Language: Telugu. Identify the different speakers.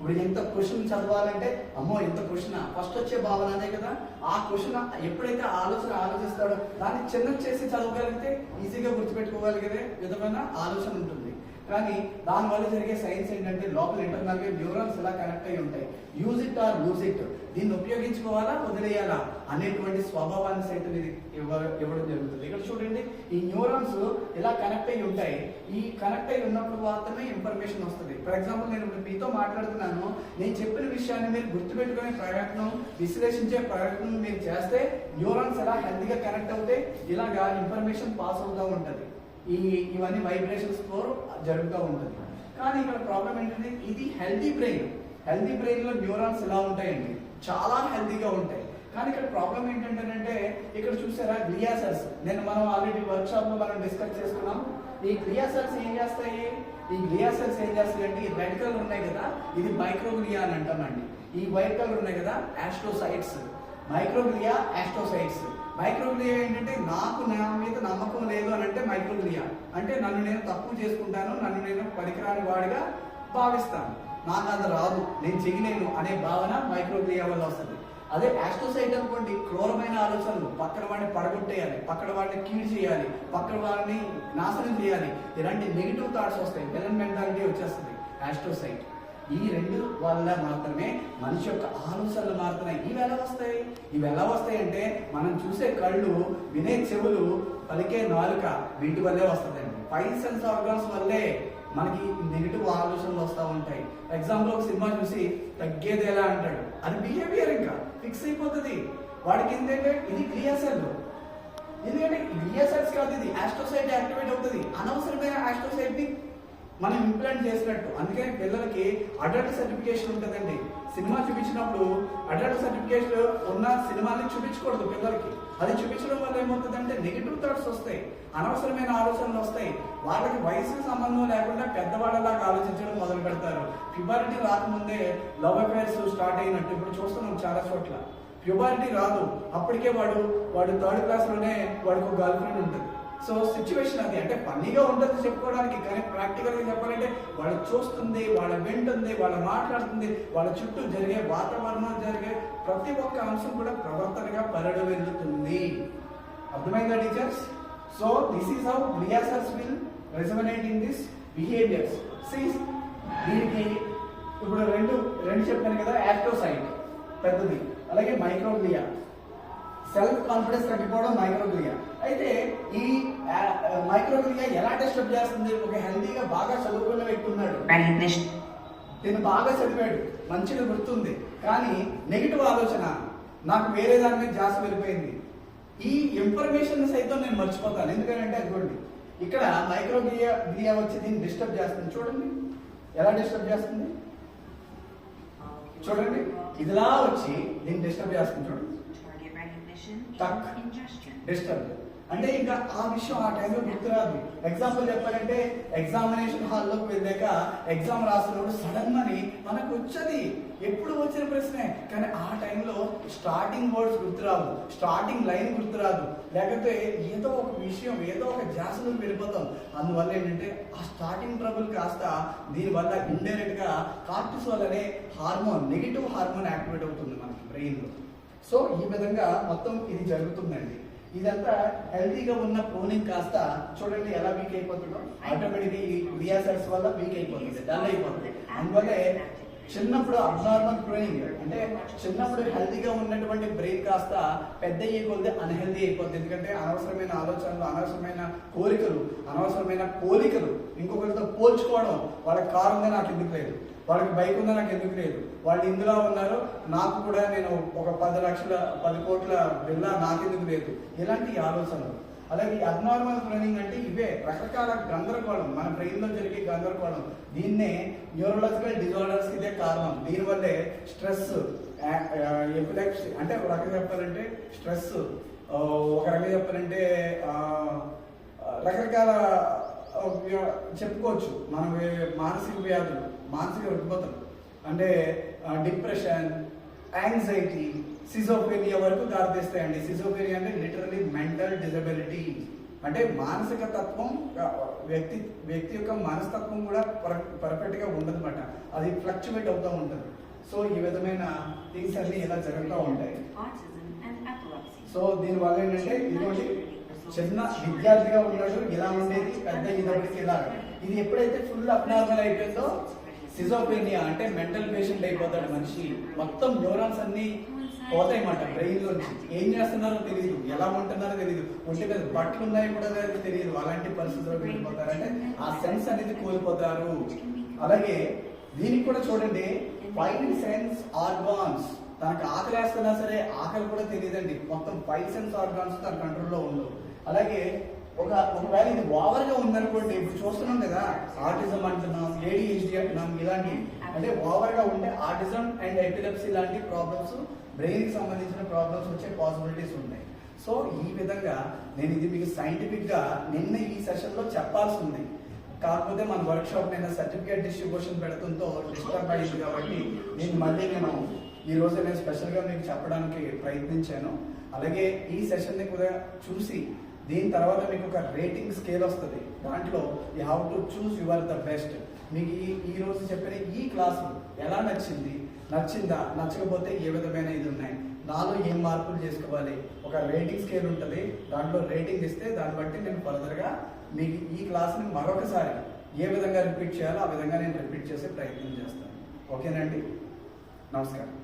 Speaker 1: ఇప్పుడు ఎంత క్వశ్చన్ చదవాలంటే అమ్మో ఎంత క్వశ్చన్ ఫస్ట్ వచ్చే భావన అదే కదా. ఆ క్వశ్చన్ ఎప్పుడైతే ఆలోచిస్తాడో దాన్ని చిన్న చేసి చదవగలిగితే ఈజీగా గుర్తుపెట్టుకోగలిగే విధమైన ఆలోచన ఉంటుంది. కానీ దానివల్ల జరిగే సైన్స్ ఏంటంటే లోపల ఇంటర్నల్ గా న్యూరాన్స్ ఎలా కనెక్ట్ అయి ఉంటాయి. Use it or lose it, దీన్ని ఉపయోగించుకోవాలా వదిలేయాలా అనేటువంటి స్వభావాన్ని సైతం ఇది ఇవ్వడం జరుగుతుంది. ఇక్కడ చూడండి, ఈ న్యూరాన్స్ ఇలా కనెక్ట్ అయి ఉంటాయి. ఈ కనెక్ట్ అయి ఉన్నప్పుడు మాత్రమే ఇన్ఫర్మేషన్ వస్తుంది. ఫర్ ఎగ్జాంపుల్ నేను ఇప్పుడు మీతో మాట్లాడుతున్నాను, నేను చెప్పిన విషయాన్ని మీరు గుర్తుపెట్టుకునే ప్రయత్నం, విశ్లేషించే ప్రయత్నం మీరు చేస్తే న్యూరాన్స్ ఎలా హెల్తీగా కనెక్ట్ అవుతాయి, ఇలాగా ఇన్ఫర్మేషన్ పాస్ అవుతూ ఉంటుంది. ఇవన్నీ వైబ్రేషన్స్ తో జరుగుతూ ఉంటుంది. కానీ ఇక్కడ ప్రాబ్లం ఏంటంటే ఇది హెల్తీ బ్రెయిన్ లో న్యూరాన్స్ ఎలా ఉంటాయండి, చాలా హెల్తీగా ఉంటాయి. కానీ ఇక్కడ ప్రాబ్లం ఏంటంటే ఇక్కడ చూసారా గ్లియా సెల్స్, మనం ఆల్రెడీ వర్క్ షాప్ లో మనం డిస్కస్ చేసుకున్నాం. ఈ గ్లియా సెల్స్ ఏం చేస్తాయి అంటే ఈ రెడ్ కలర్ ఉన్నాయి కదా, ఇది మైక్రోగ్లియా అని అంటామండి. ఈ వైట్ కలర్ ఉన్నాయి కదా ఆస్ట్రోసైట్స్. మైక్రోగ్లియా ఏంటంటే నాకు నా మీద నమ్మకం లేదు అని అంటే మైక్రోగ్లియా అంటే నన్ను నేను తప్పు చేసుకుంటాను, నన్ను నేను పనికిరాని వాడిగా భావిస్తాను, నాకు అది రాదు, నేను చెయ్యలేను అనే భావన మైక్రోగ్లియా వల్ల వస్తుంది. అదే ఆస్ట్రోసైట్ అనుకోండి, క్రూరమైన ఆలోచనలు, పక్కన వాడిని పడగొట్టేయాలి, పక్కన వాడిని కీడు చేయాలి, పక్కన వాడిని నాశనం చేయాలి, ఇలాంటి నెగిటివ్ థాట్స్ వస్తాయి, విలన్ మెంటాలిటీ వచ్చేస్తుంది ఆస్ట్రోసైట్. ఈ రెండు వల్ల మాత్రమే మనిషి యొక్క ఆలోచనలు మారుతున్నాయి. ఇవి ఎలా వస్తాయి అంటే మనం చూసే కళ్ళు, వినే చెవులు, పలికే నాలుక, వీటి వల్లే వస్తుందండి. 5 సెన్స్ ఆర్గాన్స్ వల్లే మనకి నెగిటివ్ ఆలోచనలు వస్తూ ఉంటాయి. ఎగ్జాంపుల్ ఒక సినిమా చూసి తగ్గేది ఎలా అంటాడు, అది బిహేవియర్ ఇంకా ఫిక్స్ అయిపోతుంది వాడికి. ఏంటంటే ఇది గ్లియా సెల్, ఎందుకంటే గ్లియా సెల్స్ కాదు, ఇది ఆస్ట్రోసైట్ యాక్టివేట్ అవుతుంది. అనవసరమైన ఆస్ట్రోసైట్ ని మనం ఇంప్లాంట్ చేసినట్టు. అందుకని పిల్లలకి అడల్ట్ సర్టిఫికేషన్ ఉంటుందండి. సినిమా చూపించినప్పుడు అడల్ట్ సర్టిఫికేషన్ ఉన్న సినిమాని చూపించకూడదు పిల్లలకి. అది చూపించడం వల్ల ఏమవుతుందంటే నెగిటివ్ థాట్స్ వస్తాయి, అనవసరమైన ఆలోచనలు వస్తాయి. వాళ్ళకి వయసుకు సంబంధం లేకుండా పెద్దవాళ్ళలాగా ఆలోచించడం మొదలు పెడతారు. ప్యూబరిటీ రాకముందే లవ్ అఫైర్స్ స్టార్ట్ అయినట్టు ఇప్పుడు చూస్తున్నాం చాలా చోట్ల. ప్యూబరిటీ రాదు, అప్పటికే వాడు 3rd క్లాస్ లోనే వాడికి ఒక గర్ల్ ఫ్రెండ్ ఉంటుంది. సో సిచ్యువేషన్ అది, అంటే ఫన్నీగా ఉంటుంది చెప్పుకోవడానికి, కానీ ప్రాక్టికల్ గా చెప్పాలంటే వాళ్ళు చూస్తుంది, వాళ్ళ వింటుంది, వాళ్ళ మాట్లాడుతుంది, వాళ్ళ చుట్టూ జరిగే వాతావరణం జరిగే ప్రతి ఒక్క అంశం కూడా ప్రవర్తనగా పరిణమిల్లుతుంది. అర్థమైందా teachers? So this is how glia cells will resonate in this behaviours. దీనికి ఇప్పుడు రెండు చెప్పాను కదా, ఆస్ట్రోసైట్ పెద్దది, అలాగే మైక్రోగ్లియా. సెల్ఫ్ కాన్ఫిడెన్స్ తగ్గిపోవడం మైక్రోగ్లియా. అయితే ఈ మైక్రోగ్లియా ఎలా డిస్టర్బ్ చేస్తుంది? ఒక హెల్తీగా బాగా చదువుకున్న వ్యక్తి ఉన్నాడు, నేను బాగా చదివాడు, మంచిగా గుర్తుంది, కానీ నెగిటివ్ ఆలోచన, నాకు వేరే దాని మీద ధ్యాస వెళ్ళిపోయింది, ఈ ఇన్ఫర్మేషన్ సైతం నేను మర్చిపోతాను. ఎందుకంటే అదిగోండి ఇక్కడ మైక్రోగ్లియా వచ్చి దీన్ని డిస్టర్బ్ చేస్తుంది. చూడండి ఎలా డిస్టర్బ్ చేస్తుంది, చూడండి ఇదిలా వచ్చి దీన్ని డిస్టర్బ్ చేస్తుంది. చూడండి డిస్టర్బ్ అంటే ఇంకా ఆ విషయం ఆ టైంలో గుర్తురాదు. ఎగ్జాంపుల్ చెప్పాలంటే ఎగ్జామినేషన్ హాల్లోకి వెళ్ళాక ఎగ్జామ్ రాసినప్పుడు సడన్ గా మనకు వచ్చేది ఎప్పుడు వచ్చిన ప్రశ్నే, కానీ ఆ టైంలో స్టార్టింగ్ వర్డ్స్ గుర్తురాదు, స్టార్టింగ్ లైన్ గుర్తురాదు, లేకపోతే ఏదో ఒక విషయం ఏదో ఒక ధ్యాసలో వెళ్ళిపోతాం. అందువల్ల ఏంటంటే ఆ స్టార్టింగ్ ట్రబుల్ కాస్త దీనివల్ల ఇండైరెక్ట్ గా కార్టిసోల్ అనే హార్మోన్, నెగిటివ్ హార్మోన్ యాక్టివేట్ అవుతుంది మనకి బ్రెయిన్ లో. సో ఈ విధంగా మొత్తం ఇది జరుగుతుందండి. ఇదంతా హెల్తీగా ఉన్న ప్రోనింగ్ కాస్త చూడండి ఎలా వీక్ అయిపోతుందో, ఆటోమేటిక్ ఈ గ్లియా సెల్స్ వల్ల వీక్ అయిపోతుంది, డల్ అయిపోతుంది. అందువల్లే చిన్నప్పుడు అబ్నార్మల్ ప్రోనింగ్ అంటే చిన్నప్పుడు హెల్తీగా ఉన్నటువంటి బ్రెయిన్ కాస్త పెద్ద అయ్యే కొద్ది అన్హెల్దీ అయిపోతుంది. ఎందుకంటే అనవసరమైన ఆలోచనలు, అనవసరమైన కోరికలు, అనవసరమైన పోలికలు, ఇంకొకరితో పోల్చుకోవడం. వాళ్ళకి కారు ఉందా నాకు ఎందుకు లేదు, వాళ్ళకి బైక్ ఉందా నాకు ఎందుకు లేదు, వాళ్ళు ఇందులో ఉన్నారు నాకు కూడా నేను ఒక 10 కోట్ల బిల్లా నాకెందుకు లేదు, ఇలాంటి ఆలోచనలు. అలాగే అబ్నార్మల్ ప్లానింగ్ అంటే ఇవే రకరకాల గందరగోళం, మన బ్రెయిన్ లో జరిగే గందరగోళం. దీన్నే న్యూరలాజికల్ డిజార్డర్స్ ఇదే కారణం. దీనివల్లే స్ట్రెస్, ఎపిలెప్సీ, అంటే ఒక రకంగా చెప్పాలంటే స్ట్రెస్, ఒక రకంగా చెప్పాలంటే రకరకాల చెప్పుకోవచ్చు మనం, మానసిక వ్యాధులు, మానసిక రుగ్మతలు అంటే డిప్రెషన్, యాంగ్జైటీ, సిజోఫ్రెనియా వరకు దారితీస్తాయండి. సిజోఫ్రెనియా అంటే లిటరలీ మెంటల్ డిజబిలిటీ, అంటే మానసిక తత్వం వ్యక్తి యొక్క మనస్తత్వం కూడా పర్ఫెక్ట్ గా ఉండదన్నమాట. అది ఫ్లక్చువేట్ అవుతూ ఉంటుంది. సో ఈ విధమైన థింగ్స్ అన్ని ఇలా జరుగుతూ ఉంటాయి. సో దీనివల్ల ఏంటంటే ఇటువంటి చిన్న విద్యార్థిగా ఉన్నాడు ఇలా ఉండేది, పెద్ద ఇదొకటి ఇలా. ఇది ఎప్పుడైతే ఫుల్ అబ్నార్మల్ అయిపోయిందో సిజోఫ్రెనియా అంటే మెంటల్ పేషెంట్ అయిపోతాడు మనిషి. మొత్తం న్యూరాన్స్ అన్ని పోతాయన్నమాట బ్రెయిన్ లోంచి. ఏం చేస్తున్నారో తెలియదు, ఎలా ఉంటున్నారో తెలియదు, ఒంటి మీద బట్టలు ఉన్నాయో కూడా తెలియదు. అలాంటి పరిస్థితుల్లో వెళ్ళిపోతారు. అంటే ఆ సెన్స్ అనేది కోల్పోతారు. అలాగే దీనికి కూడా చూడండి, 5 సెన్స్ ఆర్గాన్స్. తనకు ఆకలి వేస్తున్నా సరే ఆకలి కూడా తెలియదండి. మొత్తం 5 సెన్స్ ఆర్గాన్స్ తన కంట్రోల్లో ఉండవు. అలాగే ఒకవేళ ఇది ఓవర్ గా ఉందనుకోండి, ఇప్పుడు చూస్తున్నాం కదా ఆటిజం అంటున్నాం, ADHD అంటున్నాం, ఇలాంటి అంటే ఓవర్ గా ఉంటే ఆటిజం అండ్ ఎపిలెప్సీ లాంటి ప్రాబ్లమ్స్, బ్రెయిన్ కి సంబంధించిన ప్రాబ్లమ్స్ వచ్చే పాసిబిలిటీస్ ఉన్నాయి. సో ఈ విధంగా నేను ఇది మీకు సైంటిఫిక్ గా నిన్న ఈ సెషన్ లో చెప్పాల్సి ఉంది. కాకపోతే మన వర్క్ షాప్ నేను సర్టిఫికేట్ డిస్ట్రిబ్యూషన్ పెడుతుంతో డిస్టర్బ్ అయింది కాబట్టి నేను ఈ రోజు నేను స్పెషల్ గా మీకు చెప్పడానికి ప్రయత్నించాను. అలాగే ఈ సెషన్ ని కూడా చూసి దీని తర్వాత మీకు ఒక రేటింగ్ స్కేల్ వస్తుంది. దాంట్లో you have to choose your the best. మీకు ఈ రోజు చెప్పిన ఈ క్లాసు ఎలా నచ్చిందా, నచ్చకపోతే ఏ విధమైన ఇది ఉన్నాయి, నాలో ఏం మార్పులు చేసుకోవాలి, ఒక రేటింగ్ స్కేల్ ఉంటుంది. దాంట్లో రేటింగ్ ఇస్తే దాన్ని బట్టి నేను ఫర్దర్గా మీకు ఈ క్లాస్ని మరొకసారి ఏ విధంగా రిపీట్ చేయాలో ఆ విధంగా నేను రిపీట్ చేసే ప్రయత్నం చేస్తాను. ఓకేనండి, నమస్కారం.